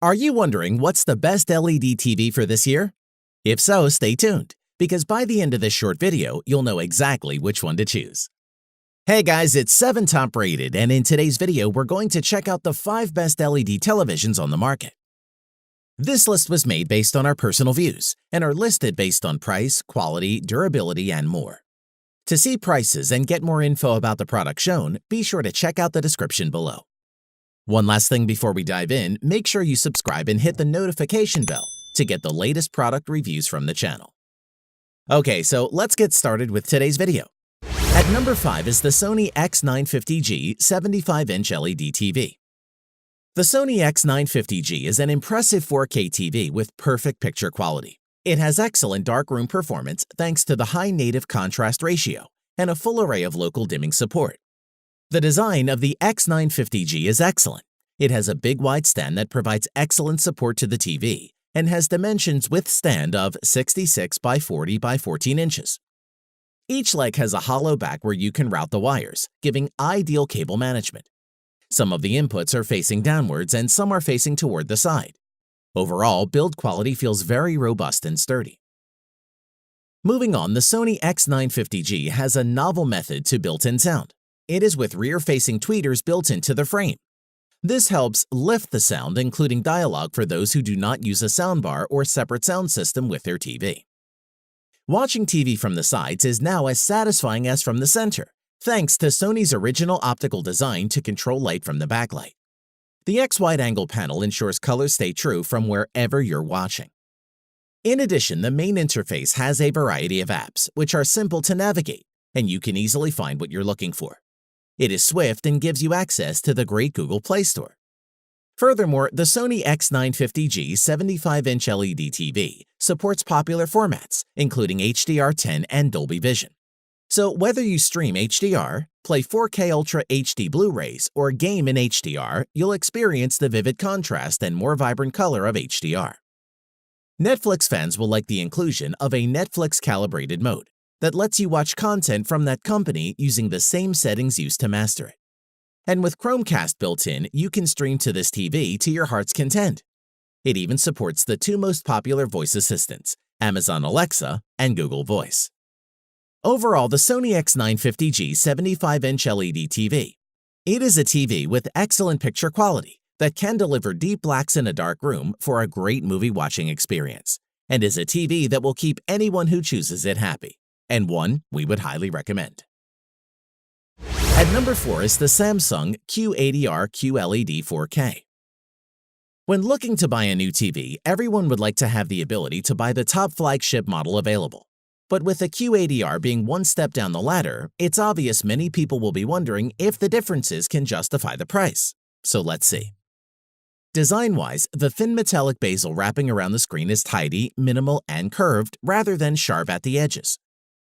Are you wondering what's the best LED TV for this year? If so, stay tuned, because by the end of this short video, you'll know exactly which one to choose. Hey guys, it's 7 Top Rated, and in today's video, we're going to check out the 5 best LED televisions on the market. This list was made based on our personal views and are listed based on price, quality, durability, and more. To see prices and get more info about the product shown, be sure to check out the description below. One last thing before we dive in, make sure you subscribe and hit the notification bell to get the latest product reviews from the channel. Okay, so let's get started with today's video. At number 5 is the Sony X950G 75-inch LED TV. The Sony X950G is an impressive 4K TV with perfect picture quality. It has excellent darkroom performance thanks to the high native contrast ratio and a full array of local dimming support. The design of the X950G is excellent. It has a big wide stand that provides excellent support to the TV and has dimensions with stand of 66 by 40 by 14 inches. Each leg has a hollow back where you can route the wires, giving ideal cable management. Some of the inputs are facing downwards and some are facing toward the side. Overall, build quality feels very robust and sturdy. Moving on, the Sony X950G has a novel method to built-in sound. It is with rear-facing tweeters built into the frame. This helps lift the sound, including dialogue for those who do not use a soundbar or separate sound system with their TV. Watching TV from the sides is now as satisfying as from the center, thanks to Sony's original optical design to control light from the backlight. The X wide-angle panel ensures colors stay true from wherever you're watching. In addition, the main interface has a variety of apps, which are simple to navigate, and you can easily find what you're looking for. It is swift and gives you access to the great Google Play Store. Furthermore, the Sony X950G 75-inch LED TV supports popular formats, including HDR10 and Dolby Vision. So whether you stream HDR, play 4K Ultra HD Blu-rays, or game in HDR, you'll experience the vivid contrast and more vibrant color of HDR. Netflix fans will like the inclusion of a Netflix calibrated mode that lets you watch content from that company using the same settings used to master it. And with Chromecast built in, you can stream to this TV to your heart's content. It even supports the 2 most popular voice assistants, Amazon Alexa and Google Voice. Overall, the Sony X950G 75-inch LED TV. It is a TV with excellent picture quality that can deliver deep blacks in a dark room for a great movie watching experience, and is a TV that will keep anyone who chooses it happy, and one we would highly recommend. At number 4 is the Samsung Q80R QLED 4K. When looking to buy a new TV, everyone would like to have the ability to buy the top flagship model available. But with the Q80R being one step down the ladder, it's obvious many people will be wondering if the differences can justify the price. So let's see. Design-wise, the thin metallic bezel wrapping around the screen is tidy, minimal, and curved rather than sharp at the edges.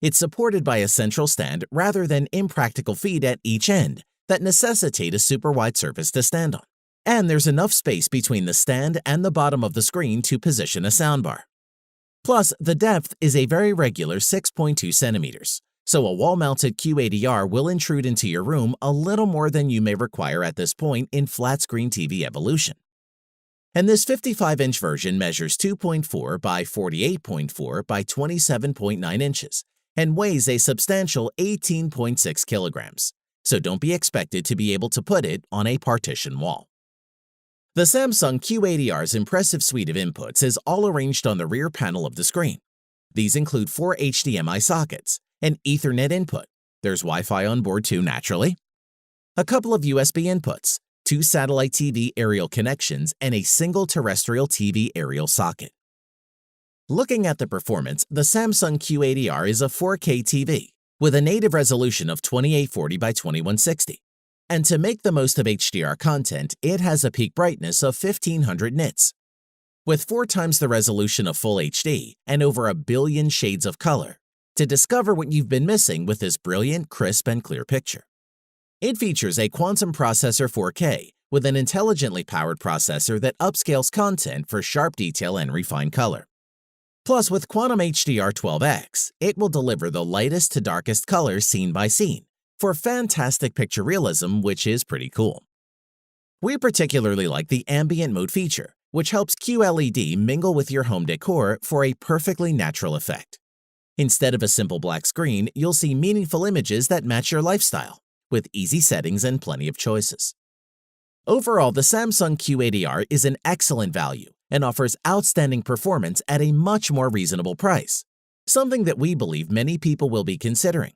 It's supported by a central stand rather than impractical feet at each end that necessitate a super wide surface to stand on. And there's enough space between the stand and the bottom of the screen to position a soundbar. Plus, the depth is a very regular 6.2 centimeters, so a wall-mounted Q80R will intrude into your room a little more than you may require at this point in flat-screen TV evolution. And this 55-inch version measures 2.4 by 48.4 by 27.9 inches and weighs a substantial 18.6 kilograms, so don't be expected to be able to put it on a partition wall. The Samsung Q80R's impressive suite of inputs is all arranged on the rear panel of the screen. These include 4 HDMI sockets, an Ethernet input, there's Wi-Fi on board too naturally, a couple of USB inputs, 2 satellite TV aerial connections, and a single terrestrial TV aerial socket. Looking at the performance, the Samsung Q80R is a 4K TV with a native resolution of 2840 by 2160. And to make the most of HDR content, it has a peak brightness of 1500 nits. With 4 times the resolution of Full HD and over 1 billion shades of color, to discover what you've been missing with this brilliant, crisp, and clear picture. It features a quantum processor 4K with an intelligently powered processor that upscales content for sharp detail and refined color. Plus, with Quantum HDR 12X, it will deliver the lightest to darkest colors scene by scene, for fantastic picture realism, which is pretty cool. We particularly like the ambient mode feature, which helps QLED mingle with your home decor for a perfectly natural effect. Instead of a simple black screen, you'll see meaningful images that match your lifestyle, with easy settings and plenty of choices. Overall, the Samsung Q80R is an excellent value and offers outstanding performance at a much more reasonable price, something that we believe many people will be considering.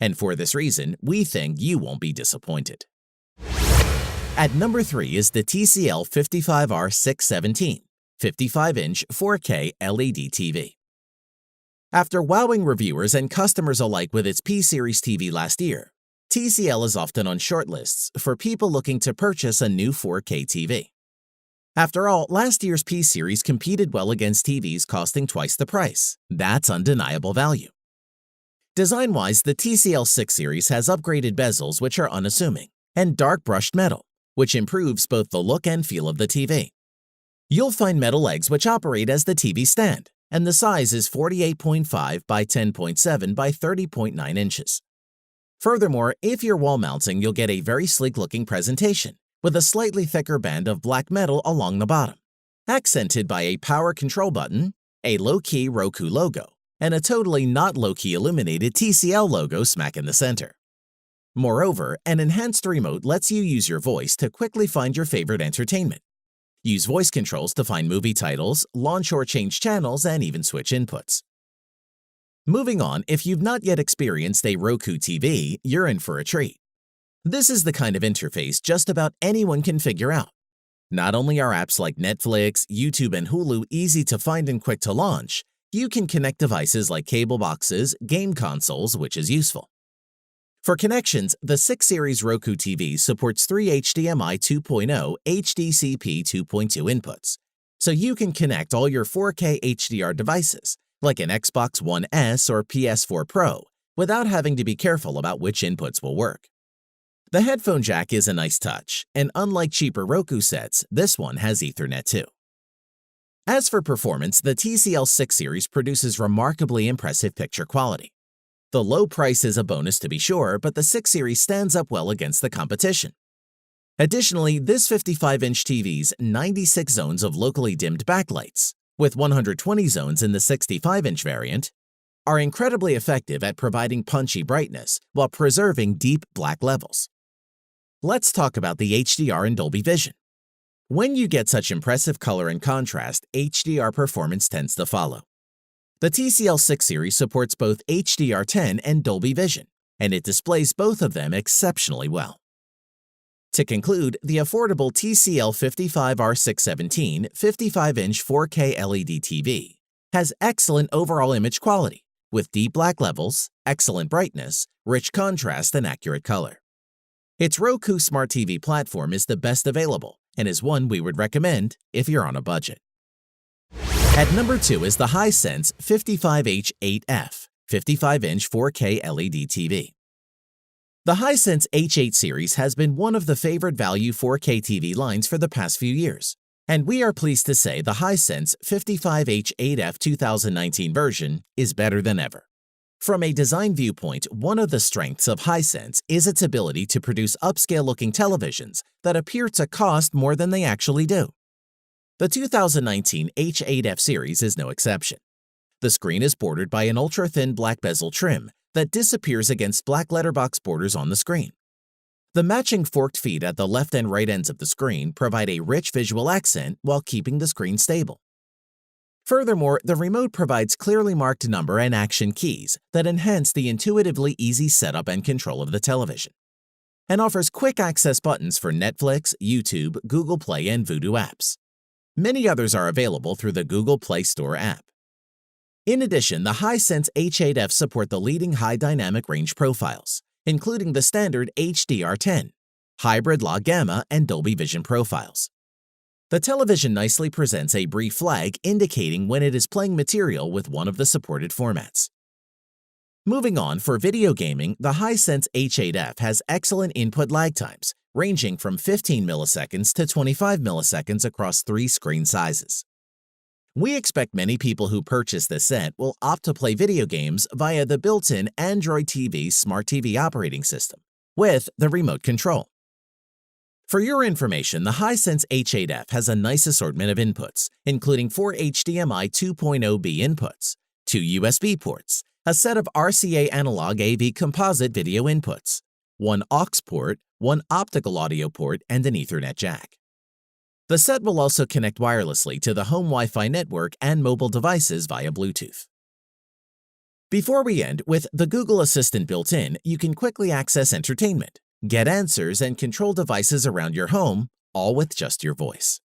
And for this reason, we think you won't be disappointed. At number 3 is the TCL 55R617 55-inch 4K LED TV. After wowing reviewers and customers alike with its P-Series TV last year, TCL is often on shortlists for people looking to purchase a new 4K TV. After all, last year's P-Series competed well against TVs costing twice the price. That's undeniable value. Design-wise, the TCL 6 Series has upgraded bezels which are unassuming, and dark brushed metal, which improves both the look and feel of the TV. You'll find metal legs which operate as the TV stand, and the size is 48.5 by 10.7 by 30.9 inches. Furthermore, if you're wall mounting, you'll get a very sleek-looking presentation with a slightly thicker band of black metal along the bottom, accented by a power control button, a low-key Roku logo, and a totally not low-key illuminated TCL logo smack in the center. Moreover, an enhanced remote lets you use your voice to quickly find your favorite entertainment. Use voice controls to find movie titles, launch or change channels, and even switch inputs. Moving on, if you've not yet experienced a Roku TV, you're in for a treat. This is the kind of interface just about anyone can figure out. Not only are apps like Netflix, YouTube, and Hulu easy to find and quick to launch, you can connect devices like cable boxes, game consoles, which is useful. For connections, the 6 Series Roku TV supports 3 HDMI 2.0 HDCP 2.2 inputs, so you can connect all your 4K HDR devices, like an Xbox One S or PS4 Pro, without having to be careful about which inputs will work. The headphone jack is a nice touch, and unlike cheaper Roku sets, this one has Ethernet too. As for performance, the TCL 6 Series produces remarkably impressive picture quality. The low price is a bonus to be sure, but the 6 Series stands up well against the competition. Additionally, this 55-inch TV's 96 zones of locally dimmed backlights, with 120 zones in the 65-inch variant, are incredibly effective at providing punchy brightness while preserving deep black levels. Let's talk about the HDR and Dolby Vision. When you get such impressive color and contrast, HDR performance tends to follow. The TCL 6 Series supports both HDR10 and Dolby Vision, and it displays both of them exceptionally well. To conclude, the affordable TCL 55R617 55-inch 4K LED TV has excellent overall image quality, with deep black levels, excellent brightness, rich contrast, and accurate color. Its Roku Smart TV platform is the best available and is one we would recommend if you're on a budget. At number 2 is the Hisense 55H8F 55-inch 4K LED TV. The Hisense H8 series has been one of the favored value 4K TV lines for the past few years, and we are pleased to say the Hisense 55H8F 2019 version is better than ever. From a design viewpoint, one of the strengths of Hisense is its ability to produce upscale-looking televisions that appear to cost more than they actually do. The 2019 H8F series is no exception. The screen is bordered by an ultra-thin black bezel trim that disappears against black letterbox borders on the screen. The matching forked feet at the left and right ends of the screen provide a rich visual accent while keeping the screen stable. Furthermore, the remote provides clearly marked number and action keys that enhance the intuitively easy setup and control of the television, and offers quick access buttons for Netflix, YouTube, Google Play, and Vudu apps. Many others are available through the Google Play Store app. In addition, the Hisense H8F support the leading high dynamic range profiles, including the standard HDR10, hybrid log gamma, and Dolby Vision profiles. The television nicely presents a brief flag indicating when it is playing material with one of the supported formats. Moving on, for video gaming, the Hisense H8F has excellent input lag times, ranging from 15 milliseconds to 25 milliseconds across 3 screen sizes. We expect many people who purchase this set will opt to play video games via the built-in Android TV Smart TV operating system with the remote control. For your information, the Hisense H8F has a nice assortment of inputs, including 4 HDMI 2.0B inputs, 2 USB ports, a set of RCA analog AV composite video inputs, 1 aux port, 1 optical audio port, and an Ethernet jack. The set will also connect wirelessly to the home Wi-Fi network and mobile devices via Bluetooth. Before we end, with the Google Assistant built in, you can quickly access entertainment, get answers, and control devices around your home, all with just your voice.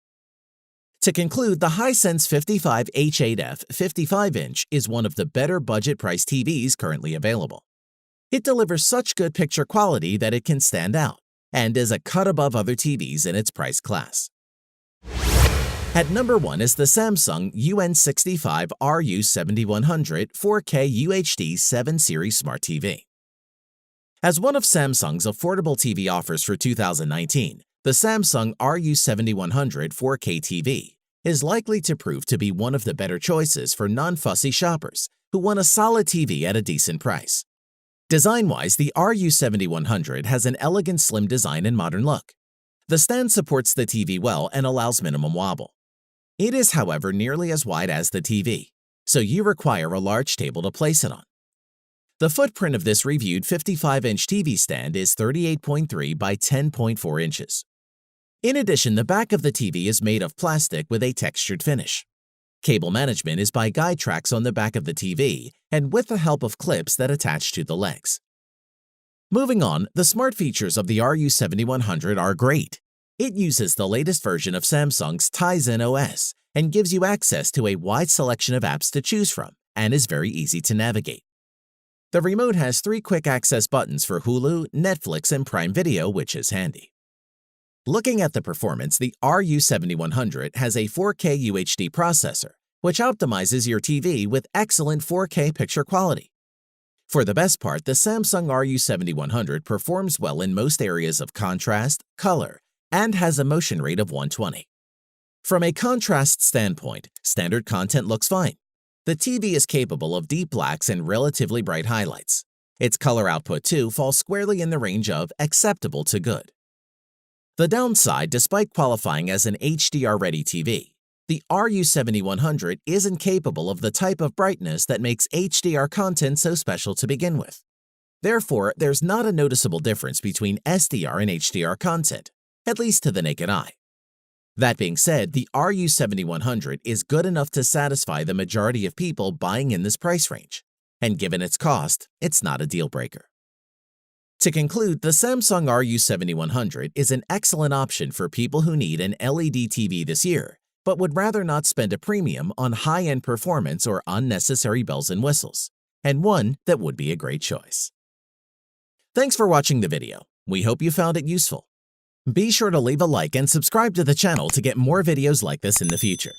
To conclude, the Hisense 55 H8F 55-inch is one of the better budget-priced TVs currently available. It delivers such good picture quality that it can stand out, and is a cut above other TVs in its price class. At number 1 is the Samsung UN65 RU7100 4K UHD 7 Series Smart TV. As one of Samsung's affordable TV offers for 2019, the Samsung RU7100 4K TV is likely to prove to be one of the better choices for non-fussy shoppers who want a solid TV at a decent price. Design-wise, the RU7100 has an elegant slim design and modern look. The stand supports the TV well and allows minimum wobble. It is, however, nearly as wide as the TV, so you require a large table to place it on. The footprint of this reviewed 55-inch TV stand is 38.3 by 10.4 inches. In addition, the back of the TV is made of plastic with a textured finish. Cable management is by guide tracks on the back of the TV and with the help of clips that attach to the legs. Moving on, the smart features of the RU7100 are great. It uses the latest version of Samsung's Tizen OS and gives you access to a wide selection of apps to choose from and is very easy to navigate. The remote has 3 quick access buttons for Hulu, Netflix, and Prime Video, which is handy. Looking at the performance, the RU7100 has a 4K UHD processor, which optimizes your TV with excellent 4K picture quality. For the best part, the Samsung RU7100 performs well in most areas of contrast, color, and has a motion rate of 120. From a contrast standpoint, standard content looks fine. The TV is capable of deep blacks and relatively bright highlights. Its color output, too, falls squarely in the range of acceptable to good. The downside, despite qualifying as an HDR-ready TV, the RU7100 isn't capable of the type of brightness that makes HDR content so special to begin with. Therefore, there's not a noticeable difference between SDR and HDR content, at least to the naked eye. That being said, the RU7100 is good enough to satisfy the majority of people buying in this price range, and given its cost, it's not a deal breaker. To conclude, the Samsung RU7100 is an excellent option for people who need an LED TV this year, but would rather not spend a premium on high-end performance or unnecessary bells and whistles, and one that would be a great choice. Thanks for watching the video. We hope you found it useful. Be sure to leave a like and subscribe to the channel to get more videos like this in the future.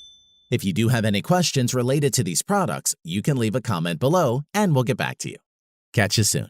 If you do have any questions related to these products, you can leave a comment below and we'll get back to you. Catch you soon.